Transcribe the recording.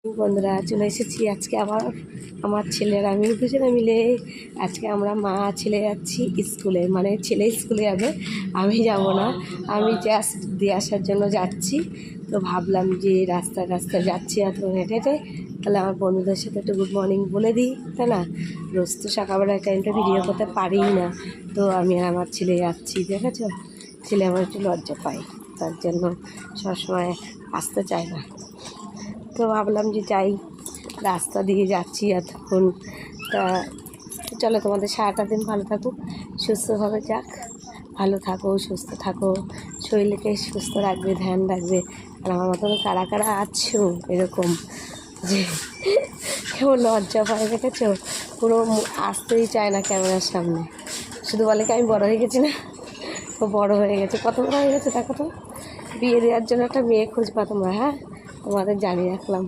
বন্ধুরা চলে এসেছি আজকে আবার আমার ছেলের আমি দুজনে মিলে আজকে আমরা মা ছেলে যাচ্ছি স্কুলে, মানে ছেলে স্কুলে যাবে, আমি যাব না, আমি জাস্ট দিয়ে আসার জন্য যাচ্ছি। তো ভাবলাম যে রাস্তায় রাস্তায় যাচ্ছি এত হেঁটে হেঁটে, তাহলে আমার বন্ধুদের সাথে একটু গুড মর্নিং বলে দিই, তাই না? রোজ তো সকালবেলায় টাইমটা ভিডিও করতে পারিই না, তো আমি আর আমার ছেলে যাচ্ছি। দেখেছ, ছেলে আমার একটু লজ্জা পায়, তার জন্য সবসময় আসতে চায় না। তো ভাবলাম যে যাই, রাস্তা দিয়ে যাচ্ছি এতক্ষণ। তা চলো, তোমাদের সারাটা দিন ভালো থাকুক, সুস্থভাবে যাক, ভালো থাকো, সুস্থ থাকো, শরীরকে সুস্থ রাখবে, ধ্যান রাখবে। আর আমার মতন কারা কারা আছো এরকম যে কেমন লজ্জা পায়, দেখেছো? পুরো আসতেই চায় না ক্যামেরার সামনে, শুধু বলে কি আমি বড় হয়ে গেছি না। ও বড় হয়ে গেছে, কত বড় হয়ে গেছে দেখো তো। বিয়ে দেওয়ার জন্য একটা মেয়ে খুঁজবা তোমরা, হ্যাঁ? তোমাদের জানিয়ে রাখলাম।